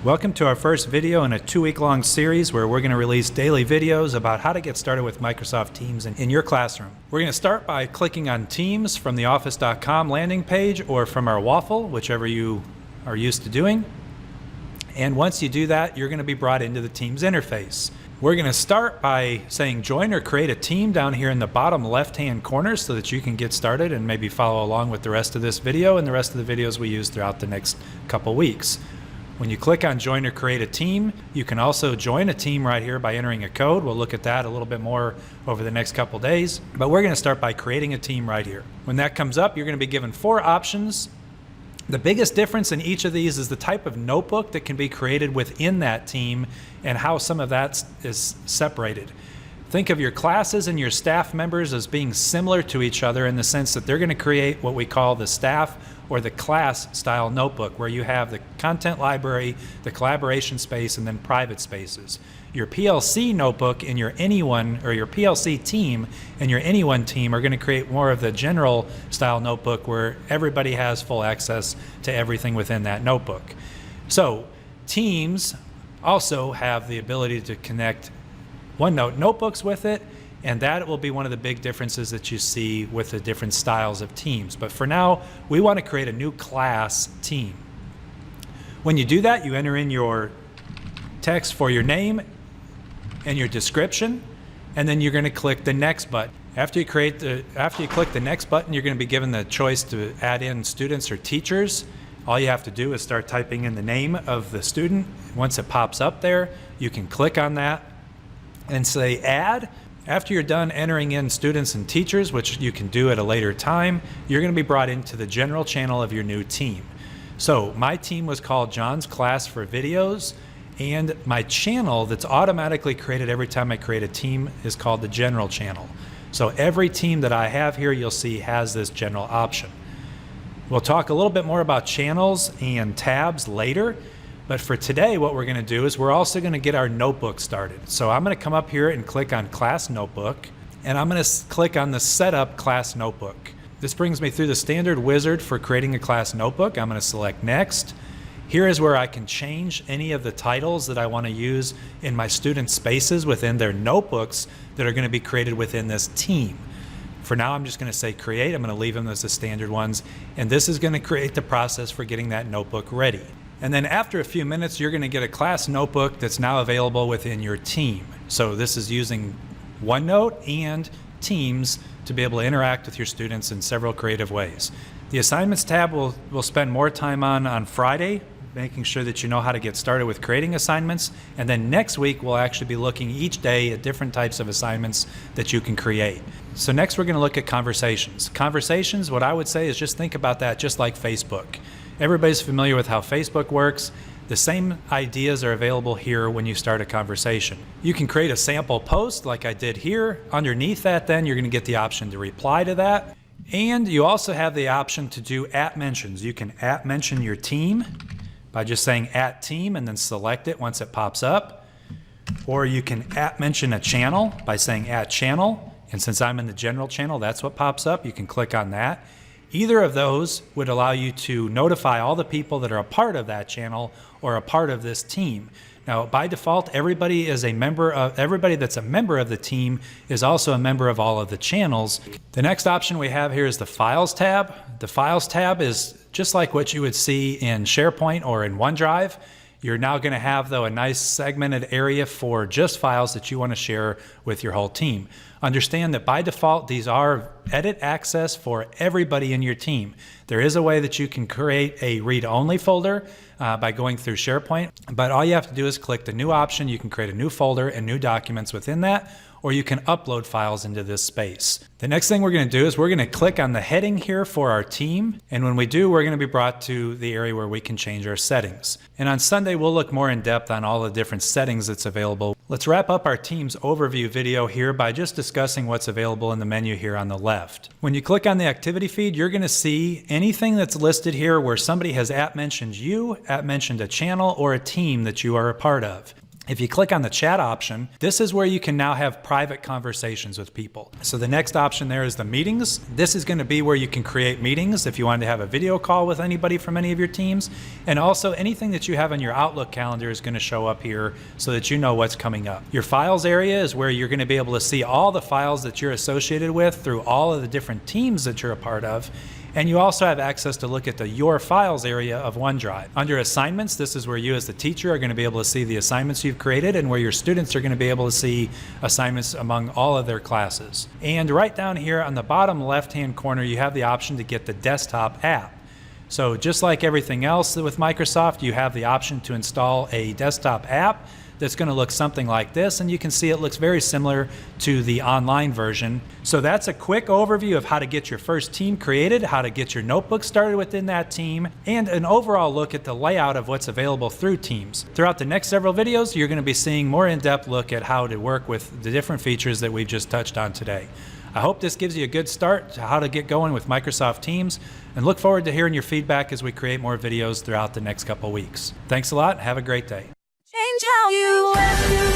Welcome to our first video in a 2-week-long series where we're going to release daily videos about how to get started with Microsoft Teams in your classroom. We're going to start by clicking on Teams from the office.com landing page or from our waffle, whichever you are used to doing. And once you do that, you're going to be brought into the Teams interface. We're going to start by saying join or create a team down here in the bottom left-hand corner so that you can get started and maybe follow along with the rest of this video and the rest of the videos we use throughout the next couple weeks. When you click on join or create a team, you can also join a team right here by entering a code. We'll look at that a little bit more over the next couple days, but we're going to start by creating a team right here. When that comes up, you're going to be given 4 options. The biggest difference in each of these is the type of notebook that can be created within that team and how some of that is separated. Think of your classes and your staff members as being similar to each other in the sense that they're going to create what we call the staff or the class style notebook, where you have the content library, the collaboration space, and then private spaces. Your PLC notebook and your anyone, or your PLC team and your anyone team are going to create more of the general style notebook where everybody has full access to everything within that notebook. So teams also have the ability to connect OneNote notebooks with it, and that will be one of the big differences that you see with the different styles of teams. But for now, we want to create a new class team. When you do that, you enter in your text for your name and your description, and then you're going to click the next button. After you click the next button, you're going to be given the choice to add in students or teachers. All you have to do is start typing in the name of the student. Once it pops up there, you can click on that and say add. After you're done entering in students and teachers, which you can do at a later time, you're going to be brought into the general channel of your new team. So my team was called John's Class for Videos, and my channel that's automatically created every time I create a team is called the general channel. So every team that I have here, you'll see, has this general option. We'll talk a little bit more about channels and tabs later. But for today, what we're going to do is we're also going to get our notebook started. So I'm going to come up here and click on Class Notebook, and I'm going to click on the Setup Class Notebook. This brings me through the standard wizard for creating a class notebook. I'm going to select Next. Here is where I can change any of the titles that I want to use in my student spaces within their notebooks that are going to be created within this team. For now, I'm just going to say Create. I'm going to leave them as the standard ones, and this is going to create the process for getting that notebook ready. And then after a few minutes, you're going to get a class notebook that's now available within your team. So this is using OneNote and Teams to be able to interact with your students in several creative ways. The Assignments tab we'll spend more time on Friday, making sure that you know how to get started with creating assignments. And then next week, we'll actually be looking each day at different types of assignments that you can create. So next, we're going to look at conversations. Conversations, what I would say is just think about that just like Facebook. Everybody's familiar with how Facebook works. The same ideas are available here when you start a conversation. You can create a sample post like I did here. Underneath that, then you're going to get the option to reply to that. And you also have the option to do @mentions. You can @mention your team by just saying @team and then select it once it pops up. Or you can @mention a channel by saying @channel. And since I'm in the general channel, that's what pops up. You can click on that. Either of those would allow you to notify all the people that are a part of that channel or a part of this team. Now, by default, everybody that's a member of the team is also a member of all of the channels. The next option we have here is the Files tab. The Files tab is just like what you would see in SharePoint or in OneDrive. You're now going to have, though, a nice segmented area for just files that you want to share with your whole team. Understand that by default, these are edit access for everybody in your team. There is a way that you can create a read-only folder by going through SharePoint, but all you have to do is click the new option. You can create a new folder and new documents within that, or you can upload files into this space. The next thing we're going to do is we're going to click on the heading here for our team, and when we do, we're going to be brought to the area where we can change our settings. And on Sunday, we'll look more in depth on all the different settings that's available. Let's wrap up our Teams overview video here by just discussing what's available in the menu here on the left. When you click on the activity feed, you're going to see anything that's listed here where somebody has @mentioned you, @mentioned a channel, or a team that you are a part of. If you click on the chat option, this is where you can now have private conversations with people. So the next option there is the meetings. This is going to be where you can create meetings if you wanted to have a video call with anybody from any of your teams. And also anything that you have on your Outlook calendar is going to show up here so that you know what's coming up. Your files area is where you're going to be able to see all the files that you're associated with through all of the different teams that you're a part of. And you also have access to look at the Your Files area of OneDrive. Under Assignments, this is where you as the teacher are going to be able to see the assignments you've created and where your students are going to be able to see assignments among all of their classes. And right down here on the bottom left-hand corner, you have the option to get the desktop app. So just like everything else with Microsoft, you have the option to install a desktop app that's going to look something like this, and you can see it looks very similar to the online version. So that's a quick overview of how to get your first team created, how to get your notebook started within that team, and an overall look at the layout of what's available through Teams. Throughout the next several videos, you're going to be seeing more in-depth look at how to work with the different features that we've just touched on today. I hope this gives you a good start to how to get going with Microsoft Teams, and look forward to hearing your feedback as we create more videos throughout the next couple weeks. Thanks a lot. Have a great day. Change how you